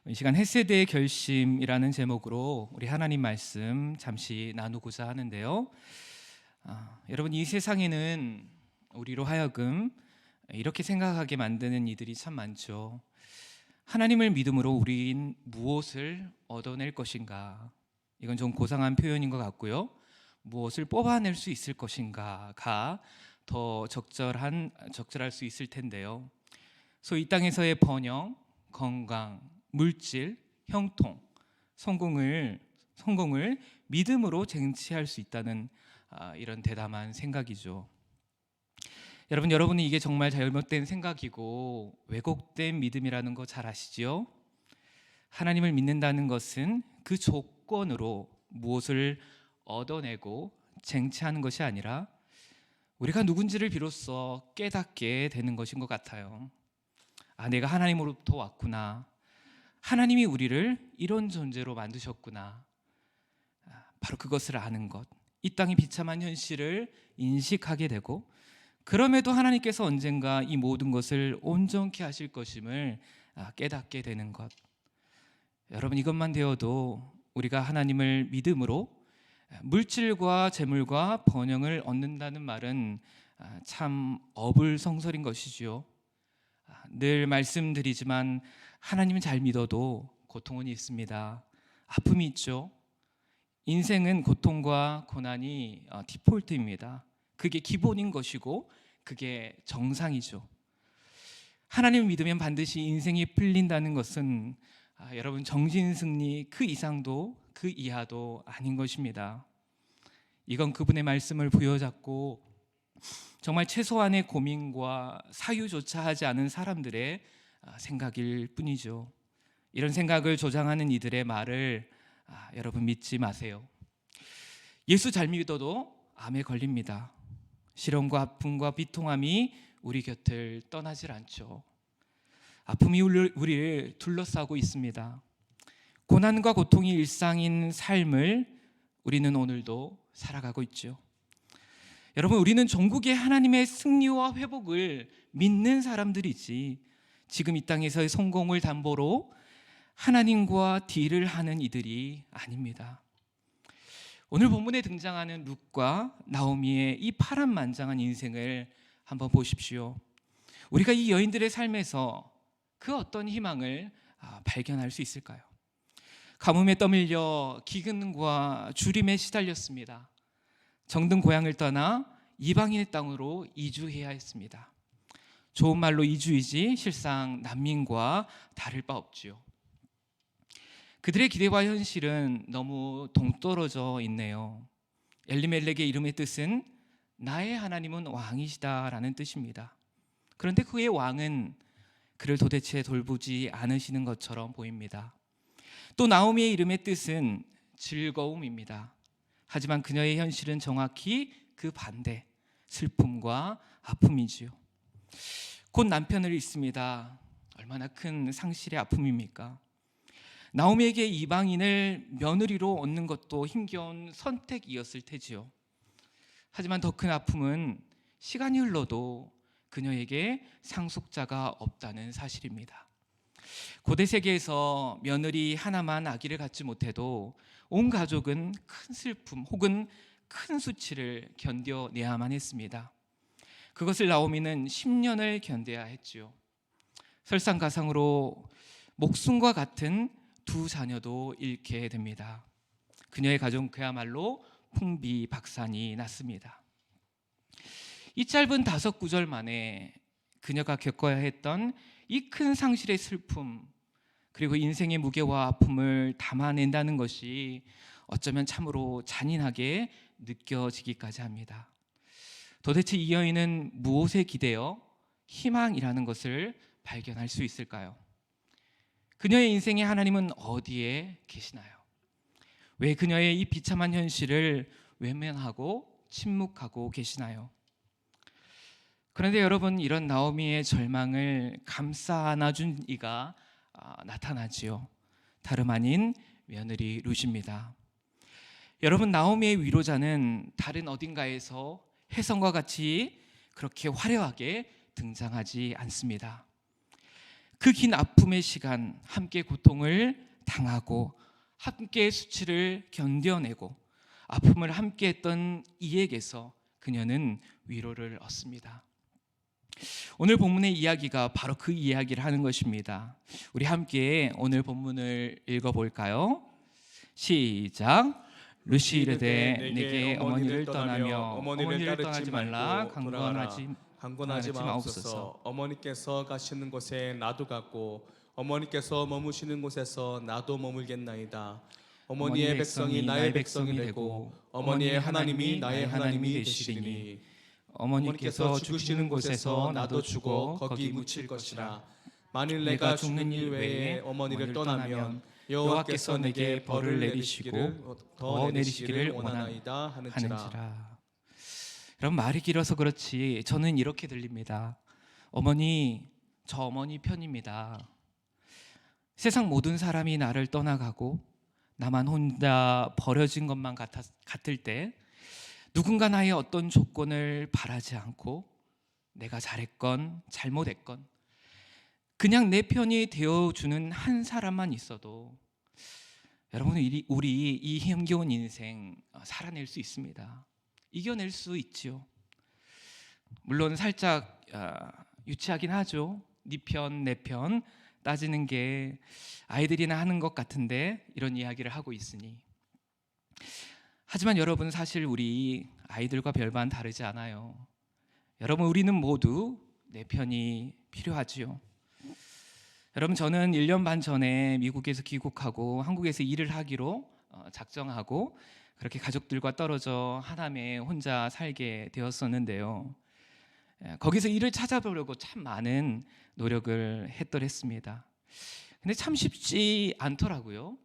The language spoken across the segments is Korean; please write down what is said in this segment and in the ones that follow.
이 시간 헷세대의 결심이라는 제목으로 우리 하나님 말씀 잠시 나누고자 하는데요. 여러분, 이 세상에는 우리로 하여금 이렇게 생각하게 만드는 이들이 참 많죠. 하나님을 믿음으로 우린 무엇을 얻어낼 것인가? 이건 좀 고상한 표현인 것 같고요. 무엇을 뽑아낼 수 있을 것인가가 더 적절할 수 있을 텐데요. 소위 이 땅에서의 번영, 건강, 물질, 형통, 성공을 믿음으로 쟁취할 수 있다는 이런 대담한 생각이죠. 여러분이 이게 정말 잘못된 생각이고 왜곡된 믿음이라는 거 잘 아시지요? 하나님을 믿는다는 것은 그 조건으로 무엇을 얻어내고 쟁취하는 것이 아니라 우리가 누군지를 비로소 깨닫게 되는 것인 것 같아요. 내가 하나님으로부터 왔구나. 하나님이 우리를 이런 존재로 만드셨구나. 바로 그것을 아는 것, 이 땅의 비참한 현실을 인식하게 되고, 그럼에도 하나님께서 언젠가 이 모든 것을 온전케 하실 것임을 깨닫게 되는 것. 여러분, 이것만 되어도 우리가 하나님을 믿음으로 물질과 재물과 번영을 얻는다는 말은 참 어불성설인 것이지요. 늘 말씀드리지만 하나님은 잘 믿어도 고통은 있습니다. 아픔이 있죠. 인생은 고통과 고난이 디폴트입니다. 그게 기본인 것이고 그게 정상이죠. 하나님을 믿으면 반드시 인생이 풀린다는 것은 여러분, 정신승리 그 이상도 그 이하도 아닌 것입니다. 이건 그분의 말씀을 부여잡고 정말 최소한의 고민과 사유조차 하지 않은 사람들의 생각일 뿐이죠. 이런 생각을 조장하는 이들의 말을 여러분 믿지 마세요. 예수 잘 믿어도 암에 걸립니다. 시련과 아픔과 비통함이 우리 곁을 떠나질 않죠. 아픔이 우리를 둘러싸고 있습니다. 고난과 고통이 일상인 삶을 우리는 오늘도 살아가고 있죠. 여러분, 우리는 종국의 하나님의 승리와 회복을 믿는 사람들이지 지금 이 땅에서의 성공을 담보로 하나님과 딜을 하는 이들이 아닙니다. 오늘 본문에 등장하는 룻과 나오미의 이 파란만장한 인생을 한번 보십시오. 우리가 이 여인들의 삶에서 그 어떤 희망을 발견할 수 있을까요? 가뭄에 떠밀려 기근과 주림에 시달렸습니다. 정든 고향을 떠나 이방인의 땅으로 이주해야 했습니다. 좋은 말로 이주이지 실상 난민과 다를 바 없지요. 그들의 기대와 현실은 너무 동떨어져 있네요. 엘리멜렉의 이름의 뜻은 나의 하나님은 왕이시다라는 뜻입니다. 그런데 그의 왕은 그를 도대체 돌보지 않으시는 것처럼 보입니다. 또 나오미의 이름의 뜻은 즐거움입니다. 하지만 그녀의 현실은 정확히 그 반대, 슬픔과 아픔이지요. 곧 남편을 잃습니다. 얼마나 큰 상실의 아픔입니까? 나오미에게 이방인을 며느리로 얻는 것도 힘겨운 선택이었을 테지요. 하지만 더 큰 아픔은 시간이 흘러도 그녀에게 상속자가 없다는 사실입니다. 고대 세계에서 며느리 하나만 아기를 갖지 못해도 온 가족은 큰 슬픔 혹은 큰 수치를 견뎌내야만 했습니다. 그것을 나오미는 10년을 견뎌야 했지요. 설상가상으로 목숨과 같은 두 자녀도 잃게 됩니다. 그녀의 가정은 그야말로 풍비박산이 났습니다. 이 짧은 5구절 만에 그녀가 겪어야 했던 이 큰 상실의 슬픔, 그리고 인생의 무게와 아픔을 담아낸다는 것이 어쩌면 참으로 잔인하게 느껴지기까지 합니다. 도대체 이 여인은 무엇에 기대어 희망이라는 것을 발견할 수 있을까요? 그녀의 인생의 하나님은 어디에 계시나요? 왜 그녀의 이 비참한 현실을 외면하고 침묵하고 계시나요? 그런데 여러분, 이런 나오미의 절망을 감싸 안아준 이가 나타나지요. 다름 아닌 며느리 룻입니다. 여러분, 나오미의 위로자는 다른 어딘가에서 혜성과 같이 그렇게 화려하게 등장하지 않습니다. 그 긴 아픔의 시간 함께 고통을 당하고 함께 수치를 견뎌내고 아픔을 함께 했던 이에게서 그녀는 위로를 얻습니다. 오늘 본문의 이야기가 바로 그 이야기를 하는 것입니다. 우리 함께 오늘 본문을 읽어볼까요? 시작. 루시 이르되 내게 어머니를 떠나며 어머니를 떠나지 말라 강권하지 마옵소서. 어머니께서 가시는 곳에 나도 갔고 어머니께서 머무시는 곳에서 나도 머물겠나이다. 어머니의 백성이 나의 백성이 되고 어머니의 하나님이 나의 하나님이 되시리니 어머니께서 죽으시는 곳에서 나도 죽어 거기 묻힐 것이라. 만일 내가 죽는 일 외에 어머니를 떠나면 여호와께서 내게 벌을 내리시고 더 내리시기를 원하나이다 하는지라. 여러분, 말이 길어서 그렇지 저는 이렇게 들립니다. 어머니, 저 어머니 편입니다. 세상 모든 사람이 나를 떠나가고 나만 혼자 버려진 것만 같을 때 누군가 나의 어떤 조건을 바라지 않고 내가 잘했건 잘못했건 그냥 내 편이 되어주는 한 사람만 있어도 여러분, 우리 이 힘겨운 인생 살아낼 수 있습니다. 이겨낼 수 있지요. 물론 살짝 유치하긴 하죠. 네 편, 내 편 따지는 게 아이들이나 하는 것 같은데 이런 이야기를 하고 있으니. 하지만 여러분, 사실 우리 아이들과 별반 다르지 않아요. 여러분, 우리는 모두 내 편이 필요하지요. 여러분, 저는 1년 반 전에 미국에서 귀국하고 한국에서 일을 하기로 작정하고 그렇게 가족들과 떨어져 하남에 혼자 살게 되었었는데요. 거기서 일을 찾아보려고 참 많은 노력을 했더랬습니다. 근데 참 쉽지 않더라고요.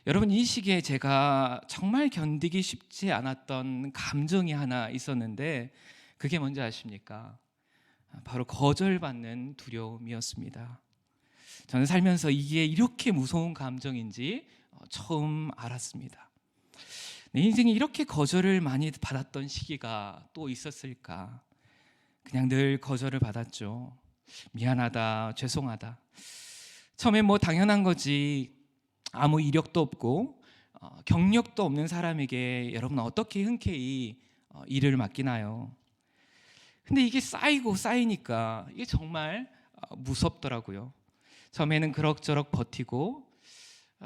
여러분, 이 시기에 제가 정말 견디기 쉽지 않았던 감정이 하나 있었는데 그게 뭔지 아십니까? 바로 거절받는 두려움이었습니다. 저는 살면서 이게 이렇게 무서운 감정인지 처음 알았습니다. 내 인생에 이렇게 거절을 많이 받았던 시기가 또 있었을까? 그냥 늘 거절을 받았죠. 미안하다, 죄송하다. 처음엔 뭐 당연한 거지. 아무 이력도 없고 경력도 없는 사람에게 여러분 어떻게 흔쾌히 일을 맡기나요? 근데 이게 쌓이고 쌓이니까 이게 정말 무섭더라고요. 처음에는 그럭저럭 버티고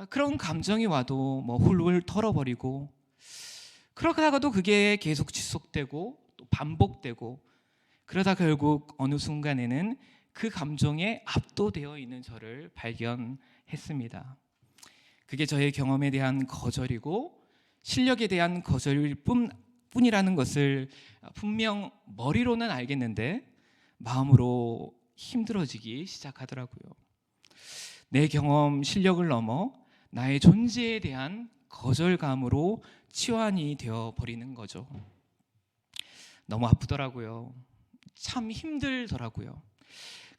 그런 감정이 와도 뭐 훌훌 털어버리고 그러다가도 그게 계속 지속되고 또 반복되고 그러다 결국 어느 순간에는 그 감정에 압도되어 있는 저를 발견했습니다. 그게 저의 경험에 대한 거절이고 실력에 대한 거절일 뿐이라는 것을 분명 머리로는 알겠는데 마음으로 힘들어지기 시작하더라고요. 내 경험, 실력을 넘어 나의 존재에 대한 거절감으로 치환이 되어버리는 거죠. 너무 아프더라고요. 참 힘들더라고요.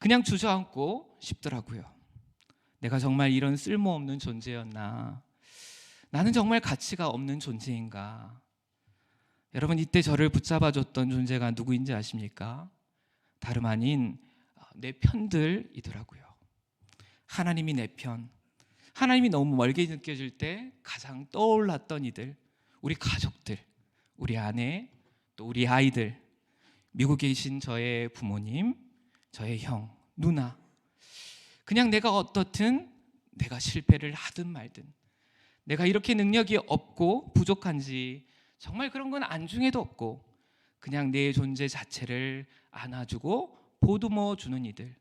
그냥 주저앉고 싶더라고요. 내가 정말 이런 쓸모없는 존재였나? 나는 정말 가치가 없는 존재인가? 여러분, 이때 저를 붙잡아줬던 존재가 누구인지 아십니까? 다름 아닌 내 편들이더라고요. 하나님이 내 편. 하나님이 너무 멀게 느껴질 때 가장 떠올랐던 이들, 우리 가족들, 우리 아내, 또 우리 아이들, 미국에 계신 저의 부모님, 저의 형, 누나. 그냥 내가 어떻든 내가 실패를 하든 말든 내가 이렇게 능력이 없고 부족한지 정말 그런 건 안중에도 없고 그냥 내 존재 자체를 안아주고 보듬어 주는 이들.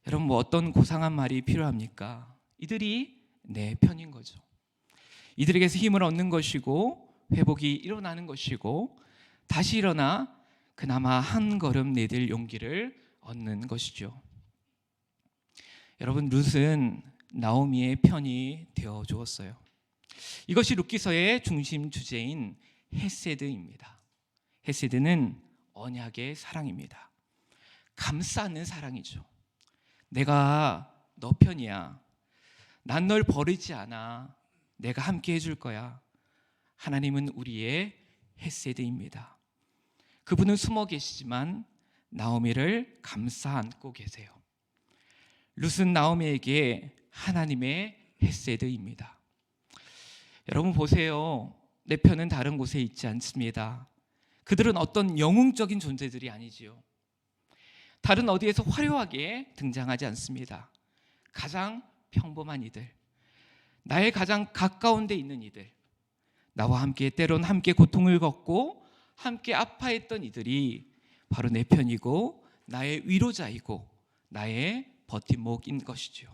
여러분, 뭐 어떤 고상한 말이 필요합니까? 이들이 내 편인 거죠. 이들에게서 힘을 얻는 것이고 회복이 일어나는 것이고 다시 일어나 그나마 한 걸음 내딜 용기를 얻는 것이죠. 여러분, 룻은 나오미의 편이 되어 주었어요. 이것이 룻기서의 중심 주제인 헤세드입니다. 헤세드는 언약의 사랑입니다. 감싸는 사랑이죠. 내가 너 편이야. 난 널 버리지 않아. 내가 함께 해줄 거야. 하나님은 우리의 헤세드입니다. 그분은 숨어 계시지만 나오미를 감싸 안고 계세요. 룻은 나오미에게 하나님의 헤세드입니다. 여러분 보세요. 내 편은 다른 곳에 있지 않습니다. 그들은 어떤 영웅적인 존재들이 아니지요. 다른 어디에서 화려하게 등장하지 않습니다. 가장 평범한 이들, 나의 가장 가까운 데 있는 이들, 나와 함께 때론 함께 고통을 겪고 함께 아파했던 이들이 바로 내 편이고 나의 위로자이고 나의 버팀목인 것이죠.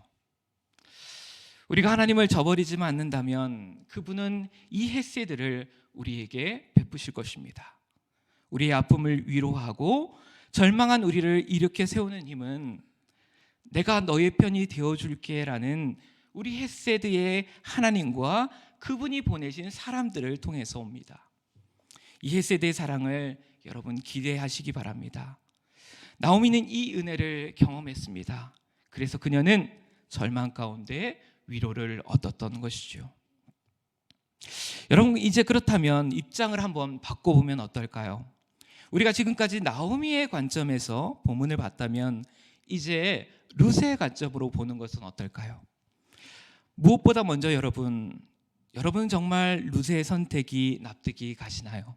우리가 하나님을 저버리지만 않는다면 그분은 이 헤세드를 우리에게 베푸실 것입니다. 우리의 아픔을 위로하고 절망한 우리를 일으켜 세우는 힘은 내가 너의 편이 되어줄게 라는 우리 헤세드의 하나님과 그분이 보내신 사람들을 통해서 옵니다. 이 헤세드의 사랑을 여러분 기대하시기 바랍니다. 나오미는 이 은혜를 경험했습니다. 그래서 그녀는 절망 가운데 위로를 얻었던 것이죠. 여러분 이제 그렇다면 입장을 한번 바꿔보면 어떨까요? 우리가 지금까지 나오미의 관점에서 본문을 봤다면 이제 룻의 관점으로 보는 것은 어떨까요? 무엇보다 먼저 여러분 정말 룻의 선택이 납득이 가시나요?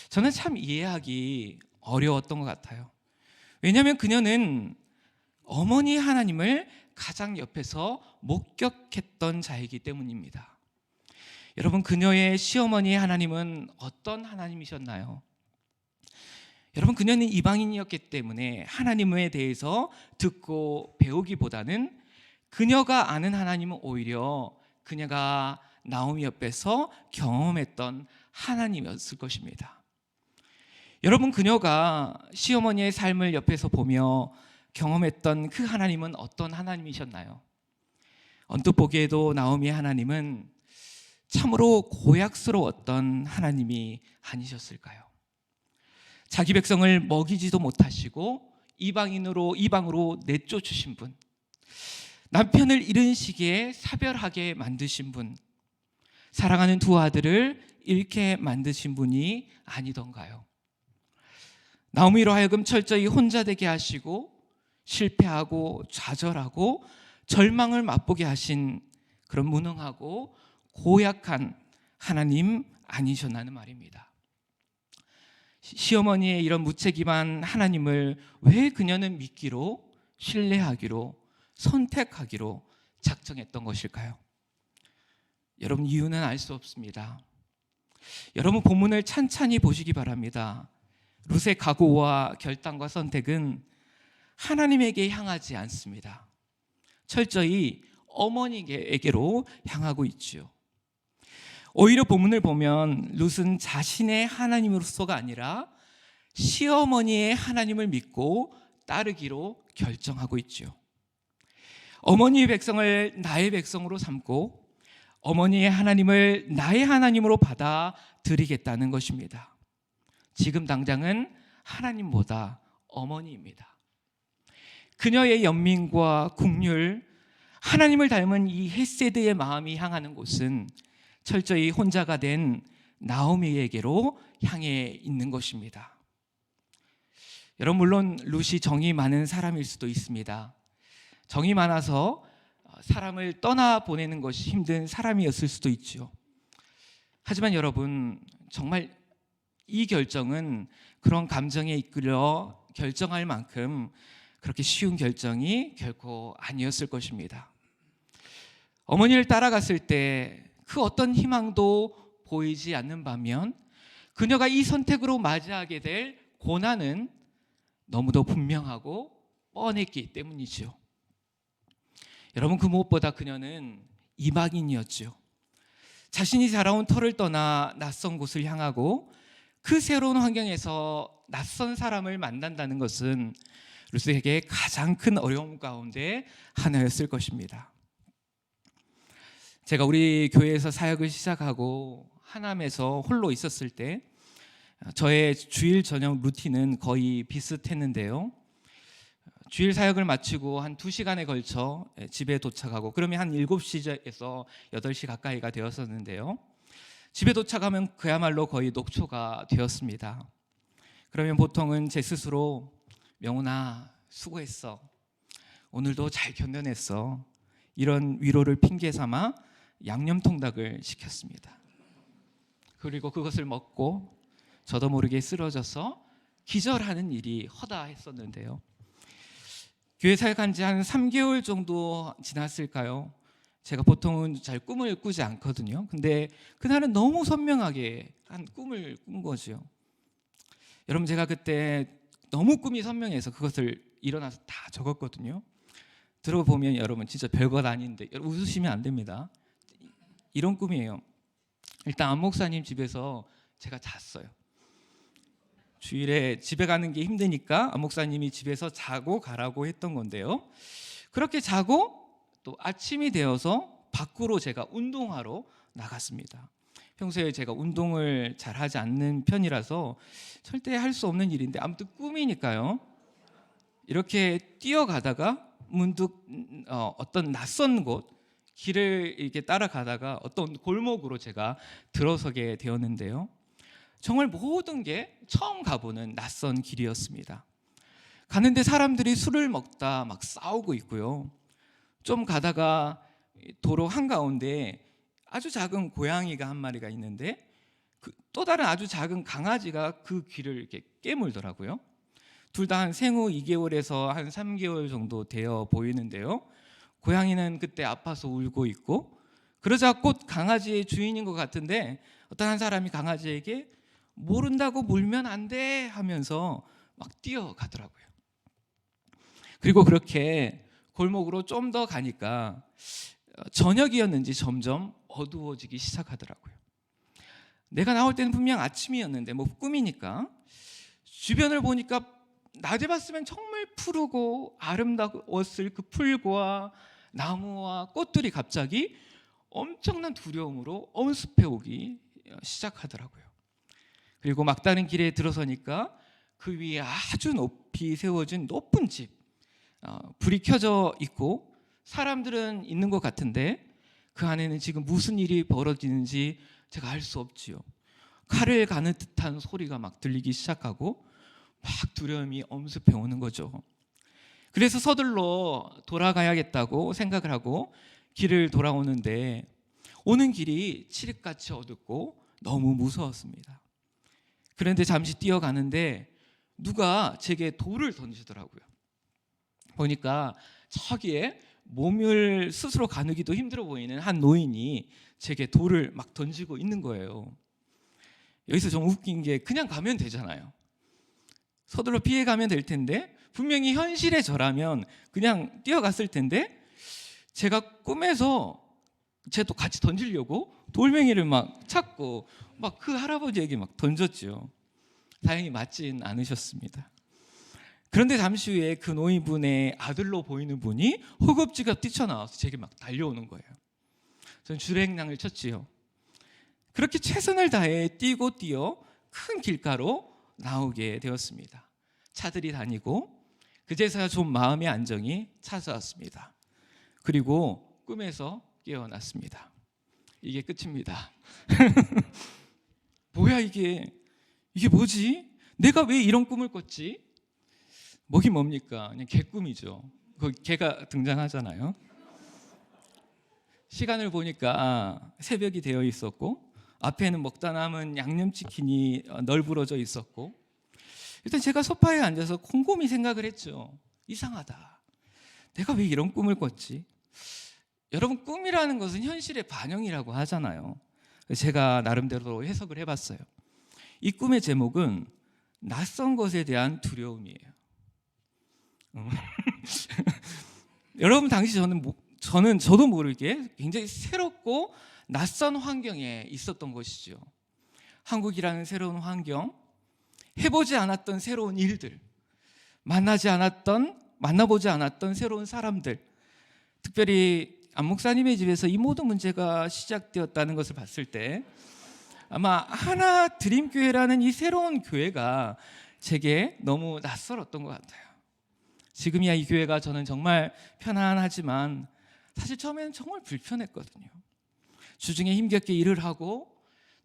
저는 참 이해하기 어려웠던 것 같아요. 왜냐하면 그녀는 어머니 하나님을 가장 옆에서 목격했던 자이기 때문입니다. 여러분 그녀의 시어머니 하나님은 어떤 하나님이셨나요? 여러분 그녀는 이방인이었기 때문에 하나님에 대해서 듣고 배우기보다는 그녀가 아는 하나님은 오히려 그녀가 나오미 옆에서 경험했던 하나님이었을 것입니다. 여러분 그녀가 시어머니의 삶을 옆에서 보며 경험했던 그 하나님은 어떤 하나님이셨나요? 언뜻 보기에도 나오미의 하나님은 참으로 고약스러웠던 하나님이 아니셨을까요? 자기 백성을 먹이지도 못하시고 이방으로 내쫓으신 분, 남편을 이른 시기에 사별하게 만드신 분, 사랑하는 두 아들을 잃게 만드신 분이 아니던가요? 나오미로 하여금 철저히 혼자 되게 하시고 실패하고 좌절하고 절망을 맛보게 하신 그런 무능하고 고약한 하나님 아니셨나는 말입니다. 시어머니의 이런 무책임한 하나님을 왜 그녀는 믿기로, 신뢰하기로, 선택하기로 작정했던 것일까요? 여러분 이유는 알 수 없습니다. 여러분 본문을 찬찬히 보시기 바랍니다. 룻의 각오와 결단과 선택은 하나님에게 향하지 않습니다. 철저히 어머니에게로 향하고 있지요. 오히려 본문을 보면 룻은 자신의 하나님으로서가 아니라 시어머니의 하나님을 믿고 따르기로 결정하고 있지요. 어머니의 백성을 나의 백성으로 삼고 어머니의 하나님을 나의 하나님으로 받아들이겠다는 것입니다. 지금 당장은 하나님보다 어머니입니다. 그녀의 연민과 긍휼, 하나님을 닮은 이 헤세드의 마음이 향하는 곳은 철저히 혼자가 된 나오미에게로 향해 있는 것입니다. 여러분 물론 룻이 정이 많은 사람일 수도 있습니다. 정이 많아서 사람을 떠나보내는 것이 힘든 사람이었을 수도 있죠. 하지만 여러분 정말 이 결정은 그런 감정에 이끌려 결정할 만큼 그렇게 쉬운 결정이 결코 아니었을 것입니다. 어머니를 따라갔을 때 그 어떤 희망도 보이지 않는 반면 그녀가 이 선택으로 맞이하게 될 고난은 너무도 분명하고 뻔했기 때문이죠. 여러분 그 무엇보다 그녀는 이방인이었죠. 자신이 자라온 터를 떠나 낯선 곳을 향하고 그 새로운 환경에서 낯선 사람을 만난다는 것은 룻에게 가장 큰 어려움 가운데 하나였을 것입니다. 제가 우리 교회에서 사역을 시작하고 하남에서 홀로 있었을 때 저의 주일 저녁 루틴은 거의 비슷했는데요. 주일 사역을 마치고 한 2시간에 걸쳐 집에 도착하고 그러면 한 7시에서 8시 가까이가 되었었는데요. 집에 도착하면 그야말로 거의 녹초가 되었습니다. 그러면 보통은 제 스스로 명훈아 수고했어. 오늘도 잘 견뎌냈어. 이런 위로를 핑계 삼아 양념통닭을 시켰습니다. 그리고 그것을 먹고 저도 모르게 쓰러져서 기절하는 일이 허다했었는데요. 교회 사역한 지 한 3개월 정도 지났을까요? 제가 보통은 잘 꿈을 꾸지 않거든요. 근데 그날은 너무 선명하게 한 꿈을 꾼 거죠. 여러분, 제가 그때 너무 꿈이 선명해서 그것을 일어나서 다 적었거든요. 들어보면 여러분 진짜 별것 아닌데, 여러분 웃으시면 안 됩니다. 이런 꿈이에요. 일단 안 목사님 집에서 제가 잤어요. 주일에 집에 가는 게 힘드니까 안 목사님이 집에서 자고 가라고 했던 건데요. 그렇게 자고 또 아침이 되어서 밖으로 제가 운동하러 나갔습니다. 평소에 제가 운동을 잘 하지 않는 편이라서 절대 할 수 없는 일인데, 아무튼 꿈이니까요. 이렇게 뛰어가다가 문득 어떤 낯선 곳, 길을 이렇게 따라가다가 어떤 골목으로 제가 들어서게 되었는데요. 정말 모든 게 처음 가보는 낯선 길이었습니다. 가는데 사람들이 술을 먹다 막 싸우고 있고요. 좀 가다가 도로 한가운데 아주 작은 고양이가 한 마리가 있는데 또 다른 아주 작은 강아지가 그 귀를 이렇게 깨물더라고요. 둘 다 한 생후 2개월에서 한 3개월 정도 되어 보이는데요. 고양이는 그때 아파서 울고 있고, 그러자 곧 강아지의 주인인 것 같은데 어떤 한 사람이 강아지에게 모른다고 물면 안 돼 하면서 막 뛰어가더라고요. 그리고 그렇게 골목으로 좀 더 가니까 저녁이었는지 점점 어두워지기 시작하더라고요. 내가 나올 때는 분명 아침이었는데 뭐 꿈이니까 주변을 보니까 낮에 봤으면 정말 푸르고 아름다웠을 그 풀과 나무와 꽃들이 갑자기 엄청난 두려움으로 엄습해 오기 시작하더라고요. 그리고 막다른 길에 들어서니까 그 위에 아주 높이 세워진 높은 집, 불이 켜져 있고 사람들은 있는 것 같은데 그 안에는 지금 무슨 일이 벌어지는지 제가 알 수 없지요. 칼을 가는 듯한 소리가 막 들리기 시작하고 막 두려움이 엄습해 오는 거죠. 그래서 서둘러 돌아가야겠다고 생각을 하고 길을 돌아오는데 오는 길이 칠흑같이 어둡고 너무 무서웠습니다. 그런데 잠시 뛰어가는데 누가 제게 돌을 던지더라고요. 보니까 저기에 몸을 스스로 가누기도 힘들어 보이는 한 노인이 제게 돌을 막 던지고 있는 거예요. 여기서 좀 웃긴 게 그냥 가면 되잖아요. 서둘러 피해가면 될 텐데 분명히 현실의 저라면 그냥 뛰어갔을 텐데 제가 꿈에서 쟤도 같이 던지려고 돌멩이를 막 찾고 막 그 할아버지에게 막 던졌죠. 다행히 맞진 않으셨습니다. 그런데 잠시 후에 그 노인분의 아들로 보이는 분이 허겁지겁 뛰쳐나와서 제게 막 달려오는 거예요. 저는 줄행랑을 쳤지요. 그렇게 최선을 다해 뛰고 뛰어 큰 길가로 나오게 되었습니다. 차들이 다니고 그제서야 좀 마음의 안정이 찾아왔습니다. 그리고 꿈에서 깨어났습니다. 이게 끝입니다. 뭐야 이게 뭐지? 내가 왜 이런 꿈을 꿨지? 뭐긴 뭡니까? 그냥 개꿈이죠. 거기 개가 등장하잖아요. 시간을 보니까 새벽이 되어 있었고 앞에는 먹다 남은 양념치킨이 널브러져 있었고, 일단 제가 소파에 앉아서 곰곰이 생각을 했죠. 이상하다. 내가 왜 이런 꿈을 꿨지? 여러분, 꿈이라는 것은 현실의 반영이라고 하잖아요. 제가 나름대로 해석을 해봤어요. 이 꿈의 제목은 낯선 것에 대한 두려움이에요. 여러분, 당시 저도 모르게 굉장히 새롭고 낯선 환경에 있었던 것이죠. 한국이라는 새로운 환경, 해보지 않았던 새로운 일들, 만나보지 않았던 새로운 사람들, 특별히 안 목사님의 집에서 이 모든 문제가 시작되었다는 것을 봤을 때 아마 하나 드림교회라는 이 새로운 교회가 제게 너무 낯설었던 것 같아요. 지금이야 이 교회가 저는 정말 편안하지만 사실 처음에는 정말 불편했거든요. 주중에 힘겹게 일을 하고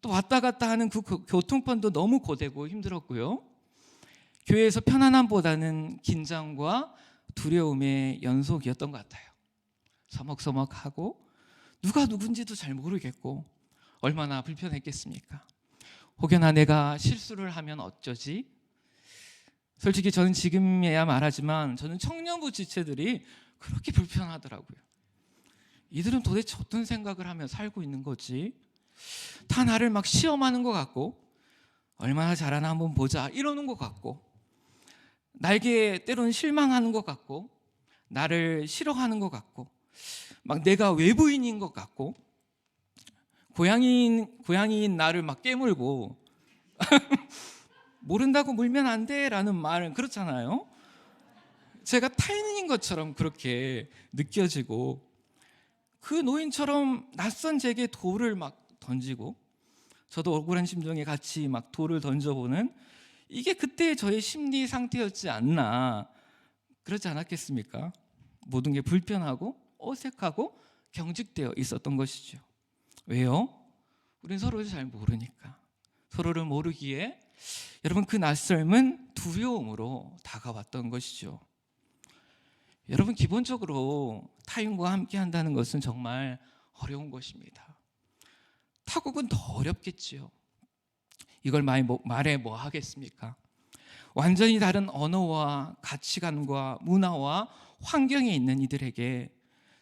또 왔다 갔다 하는 그 교통편도 너무 고되고 힘들었고요. 교회에서 편안함보다는 긴장과 두려움의 연속이었던 것 같아요. 서먹서먹하고 누가 누군지도 잘 모르겠고 얼마나 불편했겠습니까? 혹여나 내가 실수를 하면 어쩌지? 솔직히 저는 지금에야 말하지만 저는 청년부 지체들이 그렇게 불편하더라고요. 이들은 도대체 어떤 생각을 하며 살고 있는 거지? 다 나를 막 시험하는 것 같고 얼마나 잘하나 한번 보자 이러는 것 같고 나에게 때로는 실망하는 것 같고 나를 싫어하는 것 같고 막 내가 외부인인 것 같고 고양이인 나를 막 깨물고 모른다고 물면 안 돼라는 말은 그렇잖아요. 제가 타인인 것처럼 그렇게 느껴지고 그 노인처럼 낯선 제게 돌을 막 던지고 저도 억울한 심정에 같이 막 돌을 던져보는 이게 그때 저의 심리 상태였지 않나 그렇지 않았겠습니까? 모든 게 불편하고 어색하고 경직되어 있었던 것이죠. 왜요? 우린 서로를 잘 모르니까. 서로를 모르기에 여러분 그 낯설음은 두려움으로 다가왔던 것이죠. 여러분 기본적으로 타인과 함께 한다는 것은 정말 어려운 것입니다. 타국은 더 어렵겠지요. 이걸 말해 뭐 하겠습니까? 완전히 다른 언어와 가치관과 문화와 환경에 있는 이들에게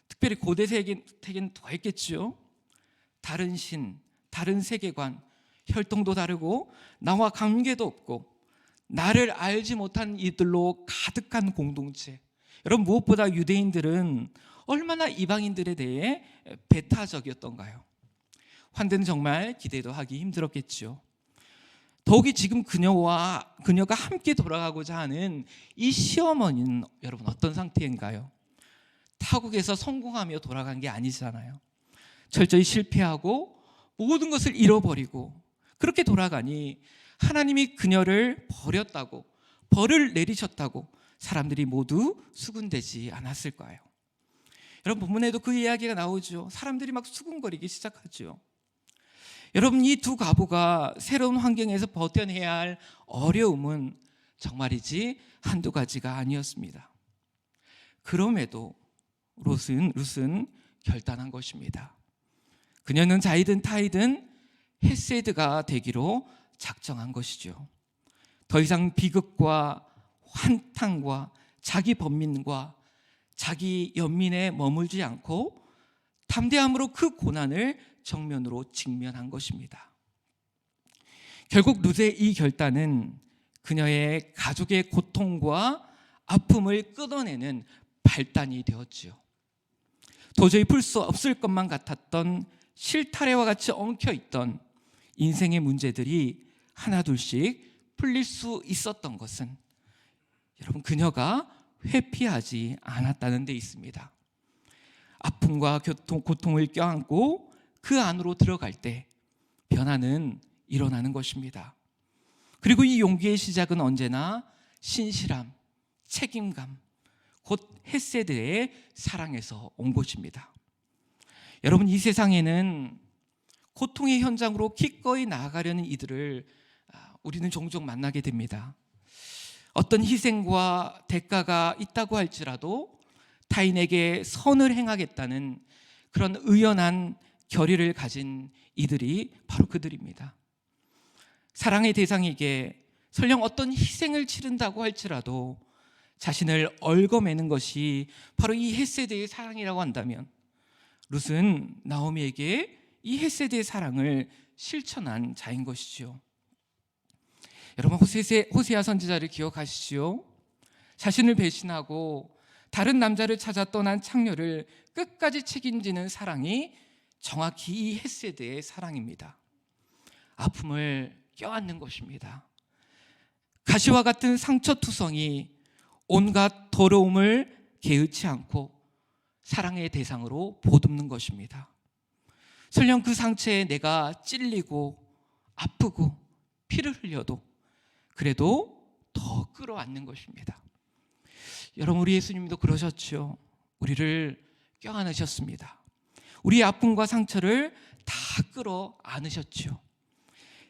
특별히 고대 세계는 더 했겠지요. 다른 신, 다른 세계관, 혈통도 다르고 나와 관계도 없고 나를 알지 못한 이들로 가득한 공동체. 여러분 무엇보다 유대인들은 얼마나 이방인들에 대해 배타적이었던가요? 환대는 정말 기대도 하기 힘들었겠지요. 더욱이 지금 그녀가 함께 돌아가고자 하는 이 시어머니는 여러분 어떤 상태인가요? 타국에서 성공하며 돌아간 게 아니잖아요. 철저히 실패하고 모든 것을 잃어버리고 그렇게 돌아가니 하나님이 그녀를 버렸다고 벌을 내리셨다고 사람들이 모두 수군대지 않았을까요? 여러분 본문에도 그 이야기가 나오죠. 사람들이 막 수군거리기 시작하죠. 여러분 이 두 과부가 새로운 환경에서 버텨내야 할 어려움은 정말이지 한두 가지가 아니었습니다. 그럼에도 룻은 결단한 것입니다. 그녀는 자이든 타이든 헤세드가 되기로 작정한 것이죠. 더 이상 비극과 환탕과 자기 번민과 자기 연민에 머물지 않고 담대함으로 그 고난을 정면으로 직면한 것입니다. 결국 룻의 이 결단은 그녀의 가족의 고통과 아픔을 끊어내는 발단이 되었지요. 도저히 풀 수 없을 것만 같았던 실타래와 같이 엉켜있던 인생의 문제들이 하나둘씩 풀릴 수 있었던 것은 여러분 그녀가 회피하지 않았다는 데 있습니다. 아픔과 고통을 껴안고 그 안으로 들어갈 때 변화는 일어나는 것입니다. 그리고 이 용기의 시작은 언제나 신실함, 책임감, 곧 헤세드의 사랑에서 온 것입니다. 여러분 이 세상에는 고통의 현장으로 기꺼이 나아가려는 이들을 우리는 종종 만나게 됩니다. 어떤 희생과 대가가 있다고 할지라도 타인에게 선을 행하겠다는 그런 의연한 결의를 가진 이들이 바로 그들입니다. 사랑의 대상에게 설령 어떤 희생을 치른다고 할지라도 자신을 얽어매는 것이 바로 이 헤세드의 사랑이라고 한다면 룻은 나오미에게 이 헤세드의 사랑을 실천한 자인 것이지요. 여러분 호세아 선지자를 기억하시지요? 자신을 배신하고 다른 남자를 찾아 떠난 창녀를 끝까지 책임지는 사랑이 정확히 이 헤세드의 사랑입니다. 아픔을 껴안는 것입니다. 가시와 같은 상처투성이 온갖 더러움을 개의치 않고 사랑의 대상으로 보듬는 것입니다. 설령 그 상처에 내가 찔리고 아프고 피를 흘려도 그래도 더 끌어안는 것입니다. 여러분 우리 예수님도 그러셨죠. 우리를 껴안으셨습니다. 우리의 아픔과 상처를 다 끌어안으셨죠.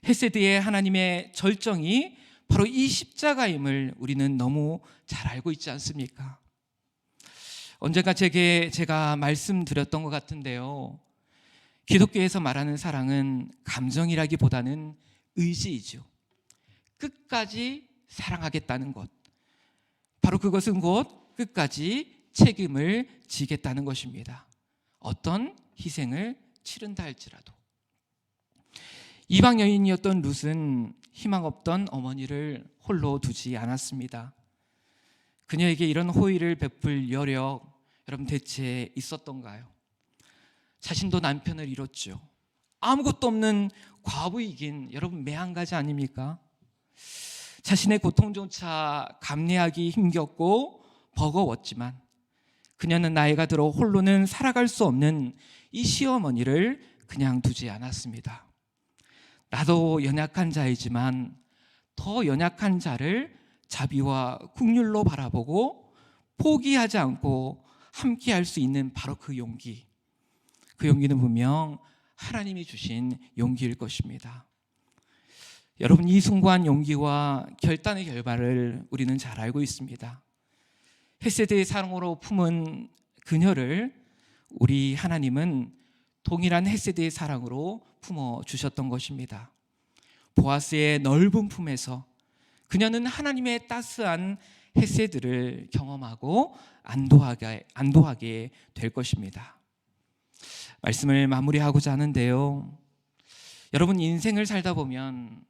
헤세드의 하나님의 절정이 바로 이 십자가임을 우리는 너무 잘 알고 있지 않습니까? 언젠가 제가 말씀드렸던 것 같은데요. 기독교에서 말하는 사랑은 감정이라기보다는 의지이죠. 끝까지 사랑하겠다는 것. 바로 그것은 곧 끝까지 책임을 지겠다는 것입니다. 어떤 희생을 치른다 할지라도. 이방 여인이었던 룻은 희망 없던 어머니를 홀로 두지 않았습니다. 그녀에게 이런 호의를 베풀 여력, 여러분 대체 있었던가요? 자신도 남편을 잃었죠. 아무것도 없는 과부이긴 여러분 매한가지 아닙니까? 자신의 고통조차 감내하기 힘겹고 버거웠지만 그녀는 나이가 들어 홀로는 살아갈 수 없는 이 시어머니를 그냥 두지 않았습니다. 나도 연약한 자이지만 더 연약한 자를 자비와 긍휼로 바라보고 포기하지 않고 함께할 수 있는 바로 그 용기. 그 용기는 분명 하나님이 주신 용기일 것입니다. 여러분, 이 숭고한 용기와 결단의 결과를 우리는 잘 알고 있습니다. 헤세드의 사랑으로 품은 그녀를 우리 하나님은 동일한 헤세드의 사랑으로 품어 주셨던 것입니다. 보아스의 넓은 품에서 그녀는 하나님의 따스한 헤세드를 경험하고 안도하게 될 것입니다. 말씀을 마무리하고자 하는데요. 여러분, 인생을 살다 보면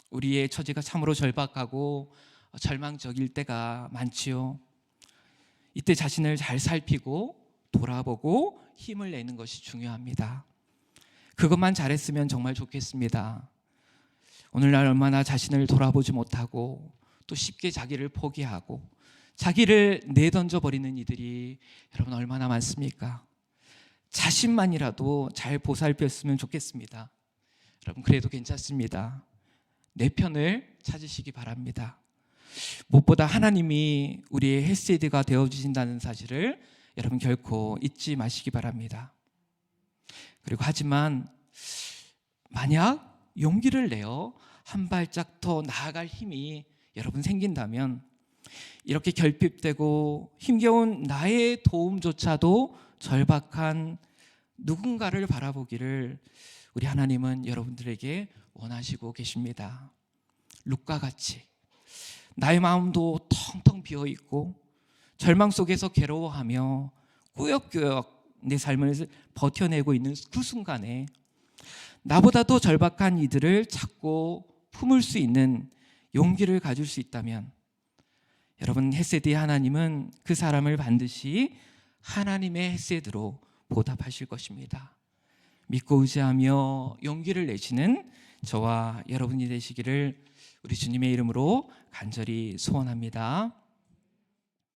우리의 처지가 참으로 절박하고 절망적일 때가 많지요. 이때 자신을 잘 살피고 돌아보고 힘을 내는 것이 중요합니다. 그것만 잘했으면 정말 좋겠습니다. 오늘날 얼마나 자신을 돌아보지 못하고 또 쉽게 자기를 포기하고 자기를 내던져 버리는 이들이 여러분 얼마나 많습니까? 자신만이라도 잘 보살폈으면 좋겠습니다. 여러분, 그래도 괜찮습니다. 내 편을 찾으시기 바랍니다. 무엇보다 하나님이 우리의 헤세드가 되어주신다는 사실을 여러분 결코 잊지 마시기 바랍니다. 그리고 하지만 만약 용기를 내어 한 발짝 더 나아갈 힘이 여러분 생긴다면 이렇게 결핍되고 힘겨운 나의 도움조차도 절박한 누군가를 바라보기를 우리 하나님은 여러분들에게 원하시고 계십니다. 룻과 같이 나의 마음도 텅텅 비어있고 절망 속에서 괴로워하며 꾸역꾸역 내 삶을 버텨내고 있는 그 순간에 나보다도 절박한 이들을 찾고 품을 수 있는 용기를 가질 수 있다면 여러분, 헤세드의 하나님은 그 사람을 반드시 하나님의 헤세드로 보답하실 것입니다. 믿고 의지하며 용기를 내시는 저와 여러분이 되시기를 우리 주님의 이름으로 간절히 소원합니다.